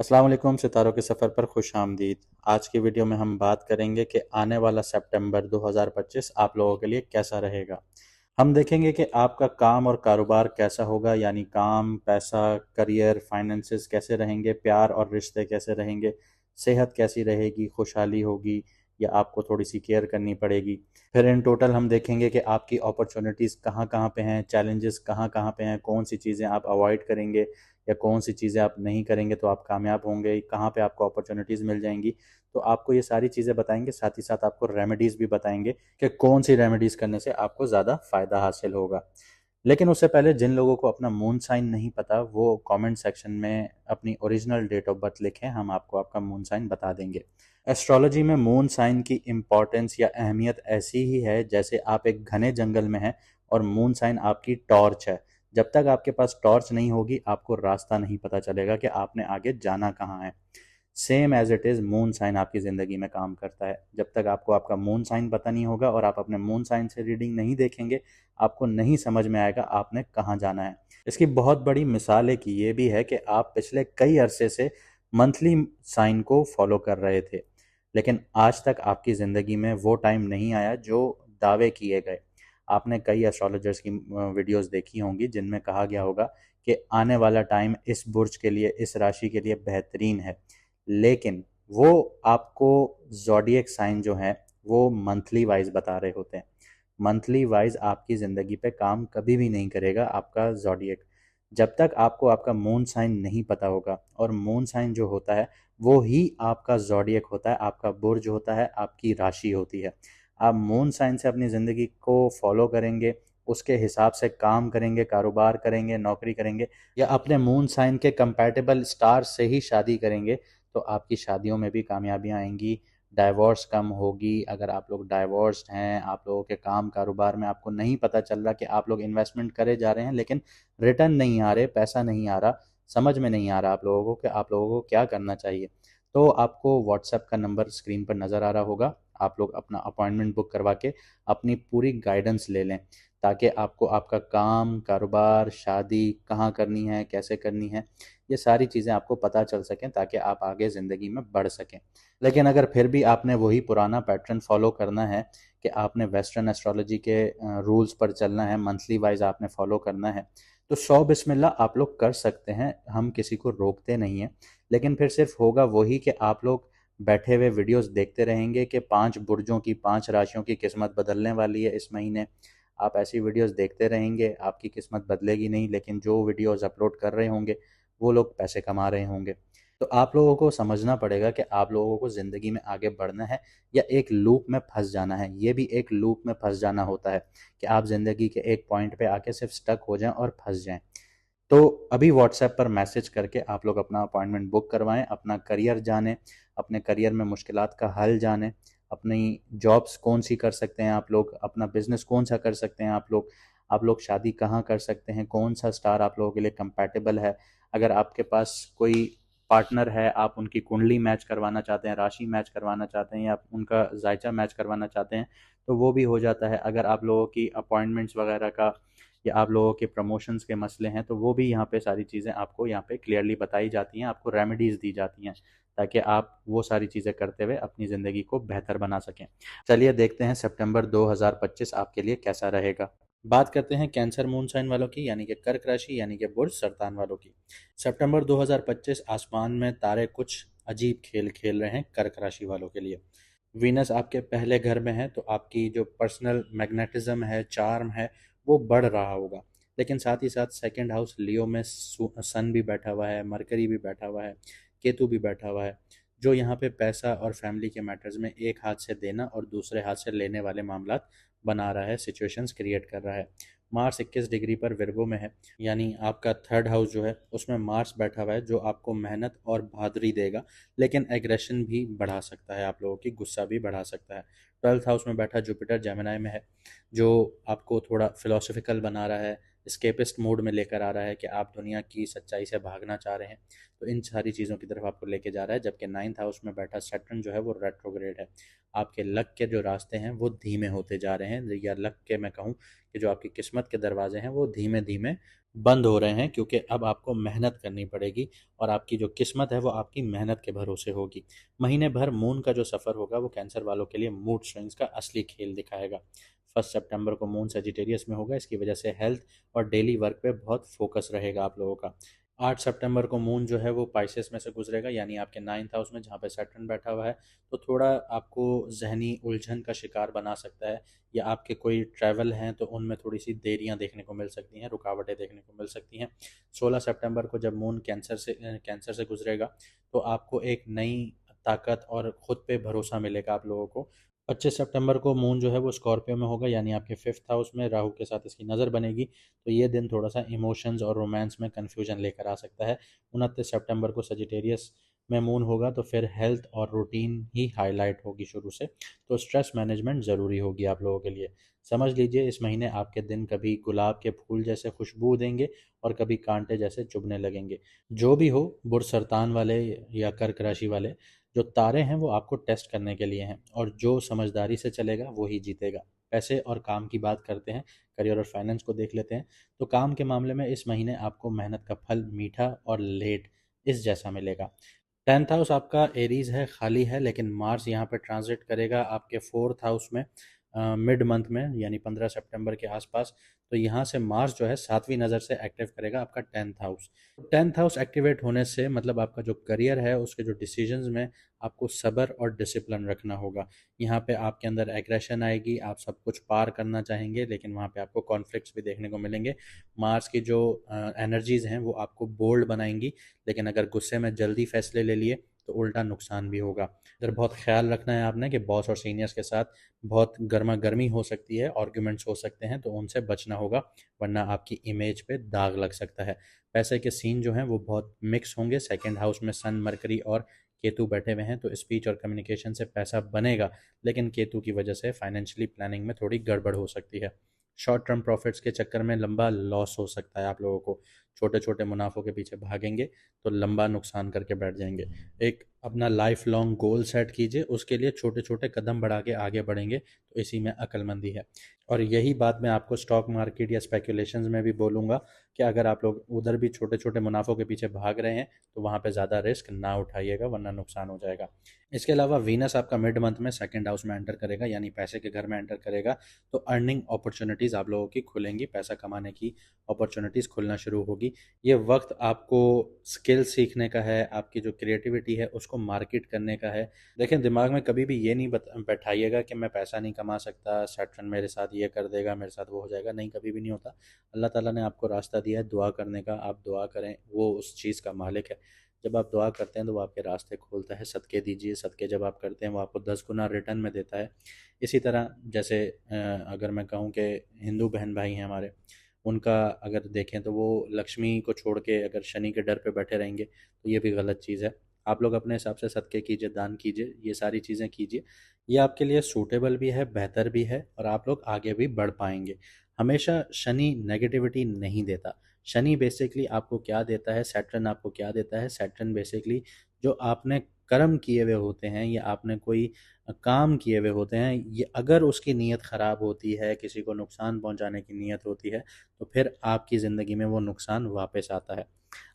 अस्सलाम वालेकुम। सितारों के सफ़र पर खुश आमदीद। आज की वीडियो में हम बात करेंगे कि आने वाला सितंबर 2025 आप लोगों के लिए कैसा रहेगा। हम देखेंगे कि आपका काम और कारोबार कैसा होगा, यानी काम, पैसा, करियर, फाइनेंसेस कैसे रहेंगे, प्यार और रिश्ते कैसे रहेंगे, सेहत कैसी रहेगी, खुशहाली होगी या आपको थोड़ी सी केयर करनी पड़ेगी। फिर इन टोटल हम देखेंगे कि आपकी अपॉर्चुनिटीज़ कहाँ कहाँ पे हैं, चैलेंजेस कहाँ कहाँ पे हैं, कौन सी चीज़ें आप अवॉइड करेंगे या कौन सी चीज़ें आप नहीं करेंगे तो आप कामयाब होंगे, कहाँ पे आपको अपॉर्चुनिटीज़ मिल जाएंगी। तो आपको ये सारी चीज़ें बताएंगे, साथ ही साथ आपको रेमेडीज़ भी बताएंगे कि कौन सी रेमेडीज़ करने से आपको ज़्यादा फ़ायदा हासिल होगा। लेकिन उससे पहले जिन लोगों को अपना मून साइन नहीं पता वो कमेंट सेक्शन में अपनी ओरिजिनल डेट ऑफ बर्थ लिखें, हम आपको आपका मून साइन बता देंगे। एस्ट्रोलॉजी में मून साइन की इम्पॉर्टेंस या अहमियत ऐसी ही है जैसे आप एक घने जंगल में हैं और मून साइन आपकी टॉर्च है। जब तक आपके पास टॉर्च नहीं होगी आपको रास्ता नहीं पता चलेगा कि आपने आगे जाना कहाँ है। Same as it is moon sign आपकी ज़िंदगी में काम करता है। जब तक आपको आपका मून साइन पता नहीं होगा और आप अपने मून साइन से रीडिंग नहीं देखेंगे, आपको नहीं समझ में आएगा आपने कहाँ जाना है। इसकी बहुत बड़ी मिसाल एक ये भी है कि आप पिछले कई अरसे से मंथली साइन को फॉलो कर रहे थे, लेकिन आज तक आपकी ज़िंदगी में वो टाइम नहीं आया जो दावे किए गए। आपने कई एस्ट्रोलॉजर्स की वीडियोस देखी होंगी जिनमें कहा गया होगा कि आने वाला टाइम इस बुर्ज के लिए, इस राशि के लिए बेहतरीन है, लेकिन वो आपको ज़ोडिएक साइन जो है वो मंथली वाइज बता रहे होते हैं। मंथली वाइज आपकी ज़िंदगी पे काम कभी भी नहीं करेगा आपका ज़ोडिएक, जब तक आपको आपका मून साइन नहीं पता होगा। और मून साइन जो होता है वो ही आपका ज़ोडिएक होता है, आपका बुर्ज होता है, आपकी राशि होती है। आप मून साइन से अपनी ज़िंदगी को फॉलो करेंगे, उसके हिसाब से काम करेंगे, कारोबार करेंगे, नौकरी करेंगे, या अपने मून साइन के कंपैटिबल स्टार से ही शादी करेंगे, तो आपकी शादियों में भी कामयाबियाँ आएंगी, डाइवोर्स कम होगी। अगर आप लोग डाइवोर्स्ड हैं, आप लोगों के काम कारोबार में आपको नहीं पता चल रहा कि आप लोग इन्वेस्टमेंट करे जा रहे हैं लेकिन रिटर्न नहीं आ रहे, पैसा नहीं आ रहा, समझ में नहीं आ रहा आप लोगों को कि आप लोगों को क्या करना चाहिए, तो आपको व्हाट्सएप का नंबर स्क्रीन पर नज़र आ रहा होगा। आप लोग अपना अपॉइंटमेंट बुक करवा के अपनी पूरी गाइडेंस ले लें, ताकि आपको आपका काम, कारोबार, शादी कहाँ करनी है, कैसे करनी है, ये सारी चीज़ें आपको पता चल सकें ताकि आप आगे ज़िंदगी में बढ़ सकें। लेकिन अगर फिर भी आपने वही पुराना पैटर्न फॉलो करना है कि आपने वेस्टर्न एस्ट्रोलॉजी के रूल्स पर चलना है, मंथली वाइज आपने फॉलो करना है, तो सौ बिस्मिल्लाह आप लोग कर सकते हैं, हम किसी को रोकते नहीं हैं। लेकिन फिर सिर्फ होगा वही कि आप लोग बैठे हुए वीडियोस देखते रहेंगे कि 5 बुर्जों की, 5 राशियों की किस्मत बदलने वाली है इस महीने। आप ऐसी वीडियोस देखते रहेंगे, आपकी किस्मत बदलेगी नहीं, लेकिन जो वीडियोस अपलोड कर रहे होंगे वो लोग पैसे कमा रहे होंगे। तो आप लोगों को समझना पड़ेगा कि आप लोगों को ज़िंदगी में आगे बढ़ना है या एक लूप में फंस जाना है। ये भी एक लूप में फंस जाना होता है कि आप ज़िंदगी के एक पॉइंट पे आके सिर्फ स्टक हो जाएं और फंस जाएं। तो अभी व्हाट्सएप पर मैसेज करके आप लोग अपना अपॉइंटमेंट बुक करवाएं, अपना करियर जानें, अपने करियर में मुश्किलात का हल जानें, अपनी जॉब्स कौन सी कर सकते हैं आप लोग, अपना बिजनेस कौन सा कर सकते हैं आप लोग शादी कहाँ कर सकते हैं, कौन सा स्टार आप लोगों के लिए कंपैटिबल है। अगर आपके पास कोई पार्टनर है, आप उनकी कुंडली मैच करवाना चाहते हैं, राशि मैच करवाना चाहते हैं, या उनका जायचा मैच करवाना चाहते हैं, तो वो भी हो जाता है। अगर आप लोगों की अपॉइंटमेंट्स वगैरह का या आप लोगों के प्रमोशंस के मसले हैं तो वो भी यहाँ पे सारी चीज़ें आपको यहाँ पे क्लियरली बताई जाती हैं, आपको रेमेडीज़ दी जाती हैं ताकि आप वो सारी चीज़ें करते हुए अपनी ज़िंदगी को बेहतर बना सकें। चलिए देखते हैं सितंबर 2025 आपके लिए कैसा रहेगा। बात करते हैं कैंसर मून साइन वालों की, यानी कि कर्क राशि, यानी कि बुर्ज सरतान वालों की। सितंबर 2025 आसमान में तारे कुछ अजीब खेल खेल रहे हैं कर्क राशि वालों के लिए। वीनस आपके पहले घर में है तो आपकी जो पर्सनल मैग्नेटिज्म है, चार्म है, वो बढ़ रहा होगा। लेकिन साथ ही साथ सेकंड हाउस लियो में सन भी बैठा हुआ है, मरकरी भी बैठा हुआ है, केतु भी बैठा हुआ है, जो यहाँ पे पैसा और फैमिली के मैटर्स में एक हाथ से देना और दूसरे हाथ से लेने वाले मामलात बना रहा है, सिचुएशंस क्रिएट कर रहा है। मार्स 21 डिग्री पर विर्गो में है, यानी आपका थर्ड हाउस जो है उसमें मार्स बैठा हुआ है, जो आपको मेहनत और बहादुरी देगा, लेकिन एग्रेशन भी बढ़ा सकता है, आप लोगों की गुस्सा भी बढ़ा सकता है। ट्वेल्थ हाउस में बैठा जुपिटर जेमिनाई में है, जो आपको थोड़ा फिलोसफिकल बना रहा है, स्केपिस्ट मोड में लेकर आ रहा है कि आप दुनिया की सच्चाई से भागना चाह रहे हैं, तो इन सारी चीज़ों की तरफ आपको लेके जा रहा है। जबकि 9th हाउस में बैठा सैटर्न जो है वो रेट्रोग्रेड है। आपके लक के जो रास्ते हैं वो धीमे होते जा रहे हैं, या लक के मैं कहूँ कि जो आपकी किस्मत के दरवाजे हैं वो धीमे धीमे बंद हो रहे हैं, क्योंकि अब आपको मेहनत करनी पड़ेगी और आपकी जो किस्मत है वो आपकी मेहनत के भरोसे होगी। महीने भर मून का जो सफ़र होगा वो कैंसर वालों के लिए मूड स्विंग्स का असली खेल दिखाएगा। 1 सितंबर को मून सेजिटेरियस में होगा, इसकी वजह से हेल्थ और डेली वर्क पे बहुत फोकस रहेगा आप लोगों का। 8 सितंबर को मून जो है वो पाइसेस में से गुजरेगा, यानी आपके 9th हाउस में, जहाँ पे सैटर्न बैठा हुआ है। तो थोड़ा आपको जहनी उलझन का शिकार बना सकता है, या आपके कोई ट्रैवल हैं तो उनमें थोड़ी सी देरियां देखने को मिल सकती हैं, रुकावटें देखने को मिल सकती हैं। 16 सितंबर को जब मून कैंसर से गुजरेगा तो आपको एक नई ताकत और खुद पे भरोसा मिलेगा आप लोगों को। 25 सितंबर को मून जो है वो स्कॉर्पियो में होगा, यानी आपके 5th हाउस में राहु के साथ इसकी नज़र बनेगी। तो ये दिन थोड़ा सा इमोशंस और रोमांस में कन्फ्यूजन लेकर आ सकता है। 29 सितंबर को सजिटेरियस में मून होगा, तो फिर हेल्थ और रूटीन ही हाईलाइट होगी शुरू से। तो स्ट्रेस मैनेजमेंट ज़रूरी होगी आप लोगों के लिए। समझ लीजिए इस महीने आपके दिन कभी गुलाब के फूल जैसे खुशबू देंगे और कभी कांटे जैसे चुभने लगेंगे। जो भी हो, बुर्ज सरतान वाले या कर्क राशि वाले, जो तारे हैं वो आपको टेस्ट करने के लिए हैं, और जो समझदारी से चलेगा वो ही जीतेगा। पैसे और काम की बात करते हैं, करियर और फाइनेंस को देख लेते हैं। तो काम के मामले में इस महीने आपको मेहनत का फल मीठा और लेट इस जैसा मिलेगा। 10th हाउस आपका एरीज है, खाली है, लेकिन मार्स यहाँ पे ट्रांजिट करेगा आपके 4th हाउस में मिड मंथ में, यानी 15 सितंबर के आसपास। तो यहाँ से मार्स जो है 7वीं नज़र से एक्टिव करेगा आपका 10th house. 10th house activate होने से मतलब आपका जो करियर है उसके जो डिसीजंस में आपको सब्र और डिसिप्लिन रखना होगा। यहाँ पे आपके अंदर एग्रेशन आएगी, आप सब कुछ पार करना चाहेंगे, लेकिन वहाँ पे आपको कॉन्फ्लिक्ट्स भी देखने को मिलेंगे। मार्स की जो एनर्जीज हैं वो आपको बोल्ड बनाएंगी, लेकिन अगर गुस्से में जल्दी फैसले ले लिए तो उल्टा नुकसान भी होगा। इधर बहुत ख्याल रखना है आपने कि बॉस और सीनियर्स के साथ बहुत गर्मा गर्मी हो सकती है, आर्ग्यूमेंट्स हो सकते हैं, तो उनसे बचना होगा, वरना आपकी इमेज पे दाग लग सकता है। पैसे के सीन जो हैं वो बहुत मिक्स होंगे। 2nd हाउस में सन, मरकरी और केतु बैठे हुए हैं, तो स्पीच और कम्युनिकेशन से पैसा बनेगा, लेकिन केतु की वजह से फाइनेंशियली प्लानिंग में थोड़ी गड़बड़ हो सकती है। शॉर्ट टर्म प्रॉफिट्स के चक्कर में लंबा लॉस हो सकता है आप लोगों को। छोटे छोटे मुनाफों के पीछे भागेंगे तो लंबा नुकसान करके बैठ जाएंगे। एक अपना लाइफ लॉन्ग गोल सेट कीजिए, उसके लिए छोटे छोटे कदम बढ़ा के आगे बढ़ेंगे, तो इसी में अक्लमंदी है। और यही बात मैं आपको स्टॉक मार्केट या स्पेकुलेशंस में भी बोलूँगा कि अगर आप लोग उधर भी छोटे छोटे मुनाफों के पीछे भाग रहे हैं तो वहाँ पे ज़्यादा रिस्क ना उठाइएगा, वरना नुकसान हो जाएगा। इसके अलावा वीनस आपका मिड मंथ में 2nd हाउस में एंटर करेगा, यानी पैसे के घर में एंटर करेगा। तो अर्निंग अपॉर्चुनिटीज़ आप लोगों की खुलेंगी, पैसा कमाने की अपॉर्चुनिटीज़ खुलना शुरू होगी। ये वक्त आपको स्किल सीखने का है, आपकी जो क्रिएटिविटी है उसको मार्केट करने का है। देखें, दिमाग में कभी भी ये नहीं बैठाइएगा कि मैं पैसा नहीं कमा सकता, सैटर्न मेरे साथ ये कर देगा, मेरे साथ वो हो जाएगा। नहीं, कभी भी नहीं होता। अल्लाह ताला ने आपको रास्ता दिया है दुआ करने का, आप दुआ करें, वो उस चीज़ का मालिक है। जब आप दुआ करते हैं तो वो आपके रास्ते खोलता है। सदक़े दीजिए, सदक़े जब आप करते हैं वो आपको 10 गुना रिटर्न में देता है। इसी तरह जैसे अगर मैं कहूँ कि हिंदू बहन भाई हैं हमारे, उनका अगर देखें तो वो लक्ष्मी को छोड़ के अगर शनि के डर पे बैठे रहेंगे तो ये भी गलत चीज़ है। आप लोग अपने हिसाब से सदक़े कीजिए, दान कीजिए, ये सारी चीज़ें कीजिए। ये आपके लिए सूटेबल भी है, बेहतर भी है, और आप लोग आगे भी बढ़ पाएंगे। हमेशा शनि नेगेटिविटी नहीं देता। शनि बेसिकली आपको क्या देता है, सैटर्न आपको क्या देता है, सैटर्न बेसिकली जो आपने कर्म किए हुए होते हैं या आपने कोई काम किए हुए होते हैं, ये अगर उसकी नीयत ख़राब होती है, किसी को नुकसान पहुंचाने की नीयत होती है, तो फिर आपकी ज़िंदगी में वो नुकसान वापस आता है।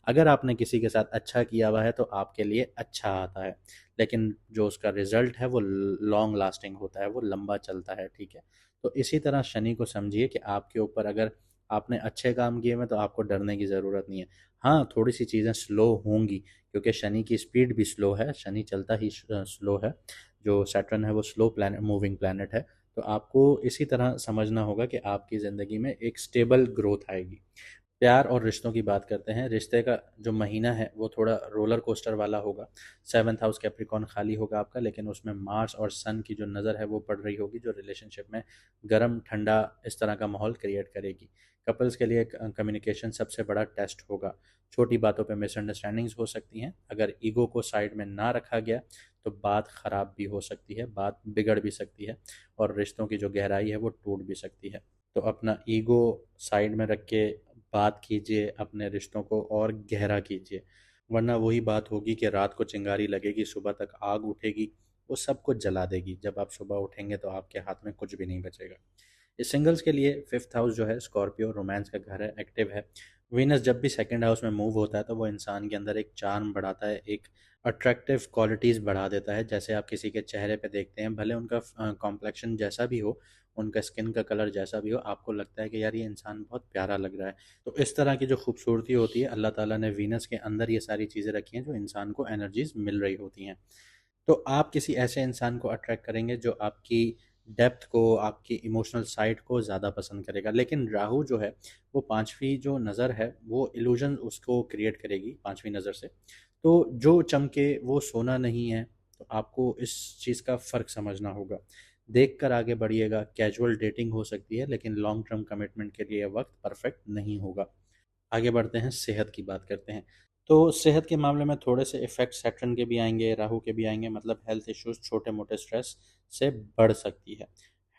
अगर आपने किसी के साथ अच्छा किया हुआ है तो आपके लिए अच्छा आता है, लेकिन जो उसका रिजल्ट है वो लॉन्ग लास्टिंग होता है, वो लंबा चलता है, ठीक है। तो इसी तरह शनि को समझिए कि आपके ऊपर अगर आपने अच्छे काम किए हैं तो आपको डरने की ज़रूरत नहीं है। हाँ, थोड़ी सी चीज़ें स्लो होंगी, क्योंकि शनि की स्पीड भी स्लो है, शनि चलता ही स्लो है। जो सैटर्न है वो स्लो प्लैनेट, मूविंग प्लैनेट है। तो आपको इसी तरह समझना होगा कि आपकी ज़िंदगी में एक स्टेबल ग्रोथ आएगी। प्यार और रिश्तों की बात करते हैं। रिश्ते का जो महीना है वो थोड़ा रोलर कोस्टर वाला होगा। 7th हाउस कैप्रिकॉर्न खाली होगा आपका, लेकिन उसमें मार्स और सन की जो नज़र है वो पड़ रही होगी, जो रिलेशनशिप में गर्म ठंडा इस तरह का माहौल क्रिएट करेगी। कपल्स के लिए कम्युनिकेशन सबसे बड़ा टेस्ट होगा। छोटी बातों पे मिसअंडरस्टैंडिंग्स हो सकती हैं। अगर ईगो को साइड में ना रखा गया तो बात ख़राब भी हो सकती है, बात बिगड़ भी सकती है, और रिश्तों की जो गहराई है वो टूट भी सकती है। तो अपना ईगो साइड में रख के बात कीजिए, अपने रिश्तों को और गहरा कीजिए, वरना वही बात होगी कि रात को चिंगारी लगेगी, सुबह तक आग उठेगी, वो सब कुछ जला देगी। जब आप सुबह उठेंगे तो आपके हाथ में कुछ भी नहीं बचेगा। इस सिंगल्स के लिए फिफ्थ हाउस जो है स्कॉर्पियो रोमांस का घर है, एक्टिव है। वीनस जब भी सेकंड हाउस में मूव होता है तो वो इंसान के अंदर एक चार्म बढ़ाता है, एक अट्रैक्टिव क्वालिटीज़ बढ़ा देता है। जैसे आप किसी के चेहरे पे देखते हैं, भले उनका कॉम्प्लेक्शन जैसा भी हो, उनका स्किन का कलर जैसा भी हो, आपको लगता है कि यार ये इंसान बहुत प्यारा लग रहा है। तो इस तरह की जो खूबसूरती होती है, अल्लाह ताला ने वीनस के अंदर ये सारी चीज़ें रखी हैं जो इंसान को एनर्जीज मिल रही होती हैं। तो आप किसी ऐसे इंसान को अट्रैक्ट करेंगे जो आपकी डेप्थ को, आपकी इमोशनल साइड को ज़्यादा पसंद करेगा। लेकिन राहु जो है वो पांचवी जो नज़र है वो इल्यूजन उसको क्रिएट करेगी पांचवी नज़र से। तो जो चमके वो सोना नहीं है। तो आपको इस चीज़ का फ़र्क समझना होगा। देख कर आगे बढ़िएगा। कैजुअल डेटिंग हो सकती है लेकिन लॉन्ग टर्म कमिटमेंट के लिए वक्त परफेक्ट नहीं होगा। आगे बढ़ते हैं, सेहत की बात करते हैं। तो सेहत के मामले में थोड़े से इफ़ेक्ट सैटर्न के भी आएँगे, राहु के भी आएँगे, मतलब हेल्थ इश्यूज़ छोटे-मोटे स्ट्रेस से बढ़ सकती है।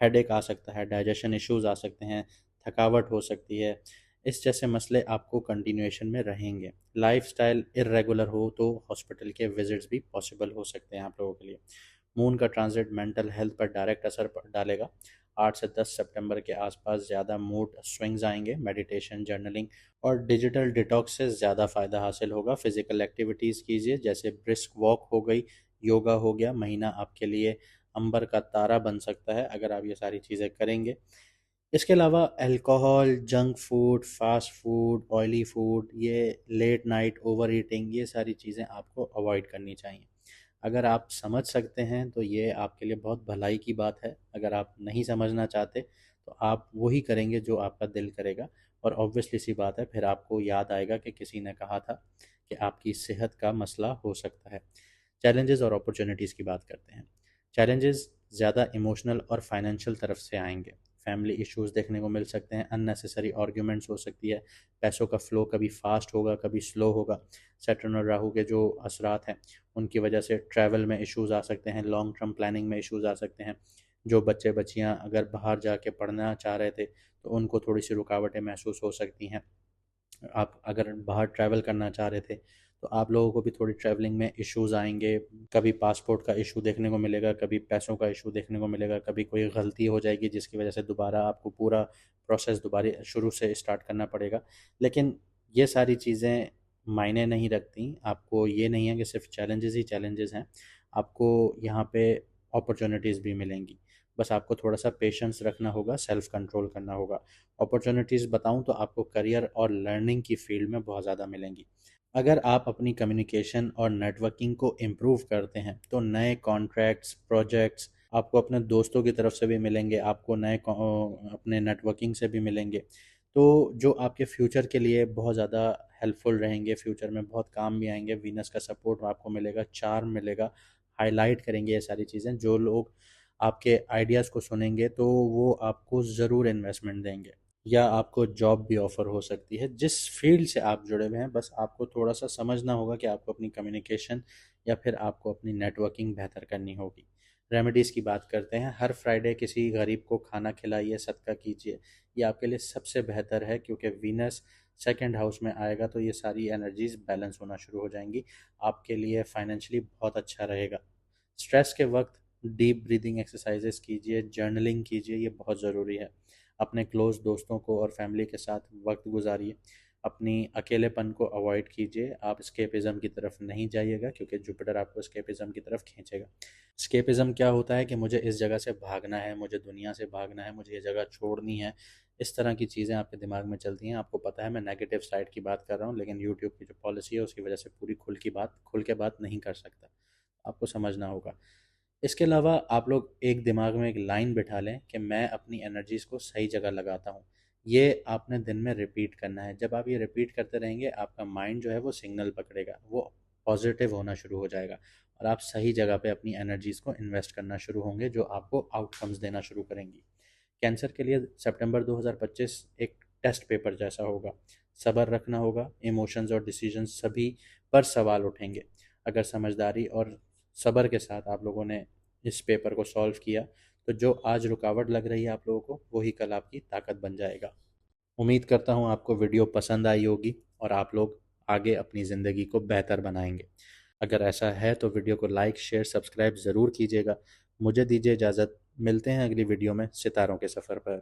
हेडेक आ सकता है, डाइजेशन इश्यूज़ आ सकते हैं, थकावट हो सकती है। इस जैसे मसले आपको कंटिन्यूएशन में रहेंगे। लाइफ़स्टाइल इर्रेगुलर हो तो हॉस्पिटल के विज़िट्स भी पॉसिबल हो सकते हैं आप लोगों के लिए। मून का ट्रांजिट मेंटल हेल्थ पर डायरेक्ट असर डालेगा। 8 से 10 सितंबर के आसपास ज़्यादा मूड स्विंग्स आएंगे। मेडिटेशन, जर्नलिंग और डिजिटल डिटॉक्स से ज़्यादा फ़ायदा हासिल होगा। फिजिकल एक्टिविटीज़ कीजिए, जैसे ब्रिस्क वॉक हो गई, योगा हो गया। महीना आपके लिए अंबर का तारा बन सकता है अगर आप ये सारी चीज़ें करेंगे। इसके अलावा alcohol, junk food, fast food, oily food, ये लेट नाइट ओवर ईटिंग, ये सारी चीज़ें आपको अवॉइड करनी चाहिए। अगर आप समझ सकते हैं तो ये आपके लिए बहुत भलाई की बात है। अगर आप नहीं समझना चाहते तो आप वही करेंगे जो आपका दिल करेगा। और ऑब्वियसली सी बात है, फिर आपको याद आएगा कि किसी ने कहा था कि आपकी सेहत का मसला हो सकता है। चैलेंजेस और अपॉर्चुनिटीज़ की बात करते हैं। चैलेंजेस ज़्यादा इमोशनल और फाइनेंशियल तरफ से आएंगे। फैमिली इश्यूज देखने को मिल सकते हैं, अननेसेसरी आर्ग्यूमेंट्स हो सकती है, पैसों का फ्लो कभी फास्ट होगा कभी स्लो होगा। सैटर्न और राहु के जो असरात हैं उनकी वजह से ट्रैवल में इश्यूज आ सकते हैं, लॉन्ग टर्म प्लानिंग में इश्यूज आ सकते हैं। जो बच्चे बच्चियां अगर बाहर जाके पढ़ना चाह रहे थे तो उनको थोड़ी सी रुकावटें महसूस हो सकती हैं। आप अगर बाहर ट्रैवल करना चाह रहे थे तो आप लोगों को भी थोड़ी ट्रैवलिंग में इश्यूज आएंगे। कभी पासपोर्ट का इशू देखने को मिलेगा, कभी पैसों का इशू देखने को मिलेगा, कभी कोई गलती हो जाएगी जिसकी वजह से दोबारा आपको पूरा प्रोसेस दोबारा शुरू से स्टार्ट करना पड़ेगा। लेकिन ये सारी चीज़ें मायने नहीं रखती। आपको ये नहीं है कि सिर्फ चैलेंजेस ही चैलेंजेस हैं, आपको यहाँ पे अपॉर्चुनिटीज़ भी मिलेंगी। बस आपको थोड़ा सा पेशेंस रखना होगा, सेल्फ कंट्रोल करना होगा। अपॉर्चुनिटीज़ बताऊं तो आपको करियर और लर्निंग की फील्ड में बहुत ज़्यादा मिलेंगी। अगर आप अपनी कम्युनिकेशन और नेटवर्किंग को इम्प्रूव करते हैं तो नए कॉन्ट्रैक्ट्स, प्रोजेक्ट्स आपको अपने दोस्तों की तरफ से भी मिलेंगे, आपको अपने नेटवर्किंग से भी मिलेंगे। तो जो आपके फ्यूचर के लिए बहुत ज़्यादा हेल्पफुल रहेंगे, फ्यूचर में बहुत काम भी आएंगे। वीनस का सपोर्ट आपको मिलेगा, चार्म मिलेगा, हाईलाइट करेंगे ये सारी चीज़ें। जो लोग आपके आइडियाज़ को सुनेंगे तो वो आपको ज़रूर इन्वेस्टमेंट देंगे या आपको जॉब भी ऑफ़र हो सकती है जिस फील्ड से आप जुड़े हुए हैं। बस आपको थोड़ा सा समझना होगा कि आपको अपनी कम्युनिकेशन या फिर आपको अपनी नेटवर्किंग बेहतर करनी होगी। रेमेडीज़ की बात करते हैं। हर फ्राइडे किसी गरीब को खाना खिलाइए, सदका कीजिए। ये आपके लिए सबसे बेहतर है क्योंकि वीनस सेकंड हाउस में आएगा तो ये सारी एनर्जीज बैलेंस होना शुरू हो जाएंगी। आपके लिए फाइनेंशियली बहुत अच्छा रहेगा। स्ट्रेस के वक्त डीप ब्रीदिंग एक्सरसाइजेस कीजिए, जर्नलिंग कीजिए, ये बहुत ज़रूरी है। अपने क्लोज़ दोस्तों को और फैमिली के साथ वक्त गुजारिए। अपनी अकेलेपन को अवॉइड कीजिए। आप स्केपिज़म की तरफ नहीं जाइएगा क्योंकि जुपिटर आपको स्केपिज़म की तरफ खींचेगा। स्केपिज़म क्या होता है कि मुझे इस जगह से भागना है, मुझे दुनिया से भागना है, मुझे ये जगह छोड़नी है। इस तरह की चीज़ें आपके दिमाग में चलती हैं। आपको पता है मैं नेगेटिव साइड की बात कर रहा हूँ, लेकिन यूट्यूब की जो पॉलिसी है उसकी वजह से पूरी खुल के बात नहीं कर सकता। आपको समझना होगा। इसके अलावा आप लोग एक दिमाग में एक लाइन बिठा लें कि मैं अपनी एनर्जीज़ को सही जगह लगाता हूँ। ये आपने दिन में रिपीट करना है। जब आप ये रिपीट करते रहेंगे आपका माइंड जो है वो सिग्नल पकड़ेगा, वो पॉजिटिव होना शुरू हो जाएगा और आप सही जगह पे अपनी एनर्जीज़ को इन्वेस्ट करना शुरू होंगे जो आपको आउटकम्स देना शुरू करेंगी। कैंसर के लिए सितंबर 2025 एक टेस्ट पेपर जैसा होगा। सब्र रखना होगा, इमोशंस और डिसीजंस सभी पर सवाल उठेंगे। अगर समझदारी और सब्र के साथ आप लोगों ने इस पेपर को सॉल्व किया तो जो आज रुकावट लग रही है आप लोगों को वही कल आपकी ताकत बन जाएगा। उम्मीद करता हूँ आपको वीडियो पसंद आई होगी और आप लोग आगे अपनी ज़िंदगी को बेहतर बनाएंगे। अगर ऐसा है तो वीडियो को लाइक शेयर सब्सक्राइब ज़रूर कीजिएगा। मुझे दीजिए इजाज़त, मिलते हैं अगली वीडियो में सितारों के सफ़र पर।